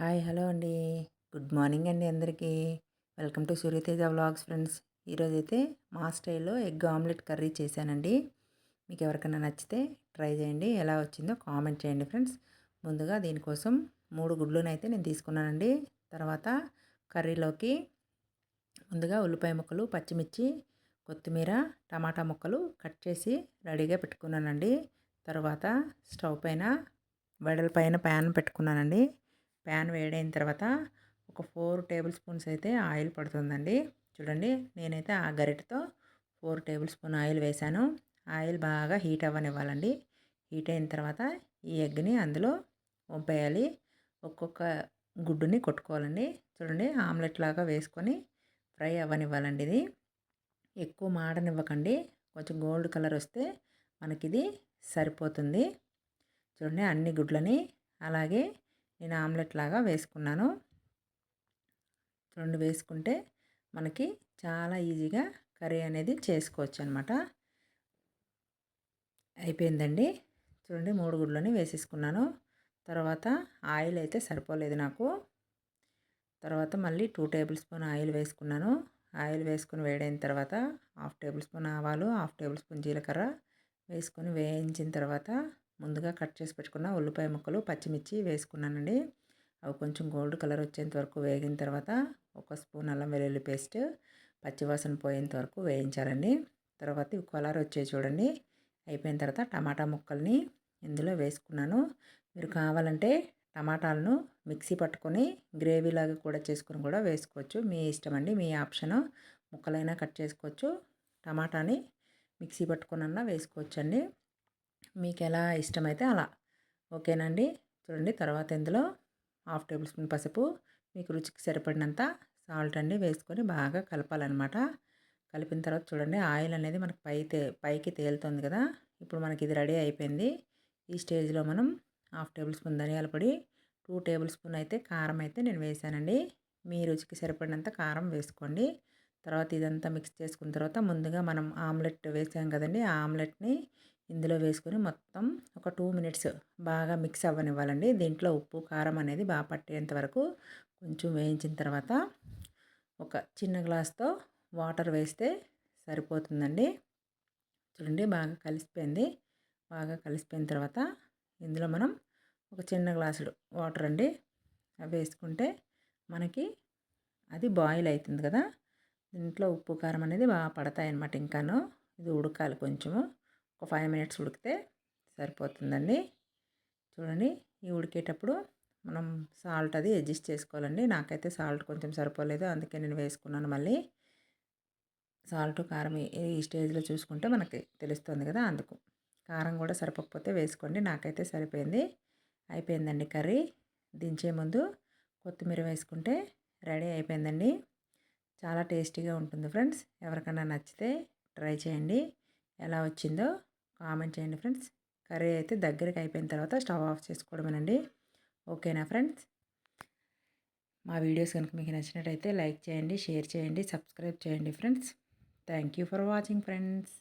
Hi hello అండి. Good morning అండి అందరికీ. Welcome to Surya Teja vlogs friends. ఈరోజైతే మా స్టైల్లో ఎగ్ ఆమ్లెట్ కర్రీ చేశానండి. మీకు ఎవరికైనా నచ్చితే ట్రై చేయండి. ఎలా వచ్చిందో కామెంట్ చేయండి ఫ్రెండ్స్. ముందుగా దీనికోసం 3 గుడ్లునైతే నేను తీసుకున్నానండి. తర్వాత కర్రీలోకి ముందుగా ఉల్లిపాయ ముక్కలు, పచ్చిమిర్చి, కొత్తిమీర, టమాటా ముక్కలు కట్ చేసి రెడీగా పెట్టుకున్నానండి. తర్వాత స్టవ్ పైన వెడల్పైన ప్యాన్ పెట్టుకున్నానండి. ప్యాన్ వేడైన తర్వాత ఒక 4 టేబుల్ స్పూన్స్ అయితే ఆయిల్ పడుతుందండి. చూడండి, నేనైతే ఆ గరిటెతో 4 టేబుల్ స్పూన్ ఆయిల్ వేశాను. ఆయిల్ బాగా హీట్ అవ్వనివ్వాలండి. హీట్ అయిన తర్వాత ఈ ఎగ్ని అందులో వంపేయాలి. ఒక్కొక్క గుడ్డుని కొట్టుకోవాలండి. చూడండి, ఆమ్లెట్ లాగా వేసుకొని ఫ్రై అవ్వనివ్వాలండి. ఇది ఎక్కువ మాడనివ్వకండి. కొంచెం గోల్డ్ కలర్ వస్తే మనకిది సరిపోతుంది. చూడండి, అన్ని గుడ్లని అలాగే నేను ఆమ్లెట్ లాగా వేసుకున్నాను. చూడండి, వేసుకుంటే మనకి చాలా ఈజీగా కర్రీ అనేది చేసుకోవచ్చు అనమాట. అయిపోయిందండి. చూడండి, 3 గుడ్లని వేసేసుకున్నాను. తర్వాత ఆయిల్ అయితే సరిపోలేదు నాకు. తర్వాత మళ్ళీ 2 టేబుల్ స్పూన్ ఆయిల్ వేసుకున్నాను. ఆయిల్ వేసుకొని వేడైన తర్వాత 1/2 టేబుల్ స్పూన్ ఆవాలు, 1/2 టేబుల్ స్పూన్ జీలకర్ర వేసుకొని వేయించిన తర్వాత ముందుగా కట్ చేసి పెట్టుకున్న ఉల్లిపాయ ముక్కలు, పచ్చిమిర్చి వేసుకున్నానండి. అవి కొంచెం గోల్డ్ కలర్ వచ్చేంత వరకు వేగిన తర్వాత 1 స్పూన్ అల్లం వెల్లుల్లి పేస్ట్ పచ్చివాసన పోయేంత వరకు వేయించాలండి. తర్వాత ఇవి కలర్ వచ్చాయి చూడండి. అయిపోయిన తర్వాత టమాటా ముక్కల్ని ఇందులో వేసుకున్నాను. మీరు కావాలంటే టమాటాలను మిక్సీ పట్టుకొని గ్రేవీలాగా కూడా చేసుకొని కూడా వేసుకోవచ్చు. మీ ఇష్టం అండి, మీ ఆప్షను. ముక్కలైనా కట్ చేసుకోవచ్చు, టమాటాని మిక్సీ పట్టుకొనన్నా వేసుకోవచ్చండి. మీకు ఎలా ఇష్టమైతే అలా. ఓకేనండి. చూడండి, తర్వాత ఇందులో 1/2 టేబుల్ స్పూన్ పసుపు, మీకు రుచికి సరిపడినంత సాల్ట్ అండి వేసుకొని బాగా కలపాలన్నమాట. కలిపిన తర్వాత చూడండి, ఆయిల్ అనేది మనకు పైకి తేలుతుంది కదా. ఇప్పుడు మనకి ఇది రెడీ అయిపోయింది. ఈ స్టేజ్లో మనం 1/2 టేబుల్ స్పూన్ ధనియాల పొడి, 2 టేబుల్ స్పూన్ అయితే కారం అయితే నేను వేసానండి. మీ రుచికి సరిపడినంత కారం వేసుకోండి. తర్వాత ఇదంతా మిక్స్ చేసుకున్న తర్వాత ముందుగా మనం ఆమ్లెట్ వేసాం కదండి. ఆ ఆమ్లెట్ని ఇందులో వేసుకొని మొత్తం ఒక 2 మినిట్స్ బాగా మిక్స్ అవ్వనివ్వాలండి. దీంట్లో ఉప్పు, కారం అనేది బాగా పట్టేంత వరకు కొంచెం వేయించిన తర్వాత ఒక చిన్న గ్లాస్తో వాటర్ వేస్తే సరిపోతుందండి. చూడండి, బాగా కలిసిపోయింది. బాగా కలిసిపోయిన తర్వాత ఇందులో మనం ఒక చిన్న గ్లాసుడు వాటర్ అండి అవి వేసుకుంటే మనకి అది బాయిల్ అవుతుంది కదా. దీంట్లో ఉప్పు, కారం అనేది బాగా పడతాయి అన్నమాట. ఇంకాను ఇది ఉడకాలి కొంచెము. ఒక 5 మినిట్స్ ఉడికితే సరిపోతుందండి. చూడండి, ఈ ఉడికేటప్పుడు మనం సాల్ట్ అది అడ్జస్ట్ చేసుకోవాలండి. నాకైతే సాల్ట్ కొంచెం సరిపోలేదు, అందుకే నేను వేసుకున్నాను. మళ్ళీ సాల్ట్, కారం ఈ స్టేజ్లో చూసుకుంటే మనకి తెలుస్తుంది కదా, అందుకు. కారం కూడా సరిపోకపోతే వేసుకోండి. నాకైతే సరిపోయింది. అయిపోయిందండి కర్రీ. దించే ముందు కొత్తిమీర వేసుకుంటే రెడీ అయిపోయిందండి. చాలా టేస్టీగా ఉంటుంది ఫ్రెండ్స్. ఎవరికైనా నచ్చితే ట్రై చేయండి. ఎలా వచ్చిందో కామెంట్ చేయండి ఫ్రెండ్స్. కర్రీ అయితే దగ్గరికి అయిపోయిన తర్వాత స్టవ్ ఆఫ్ చేసుకోవడమేనండి. ఓకేనా ఫ్రెండ్స్? మా వీడియోస్ కనుక మీకు నచ్చినట్టయితే లైక్ చేయండి, షేర్ చేయండి, సబ్స్క్రైబ్ చేయండి friends. Thank you for watching friends.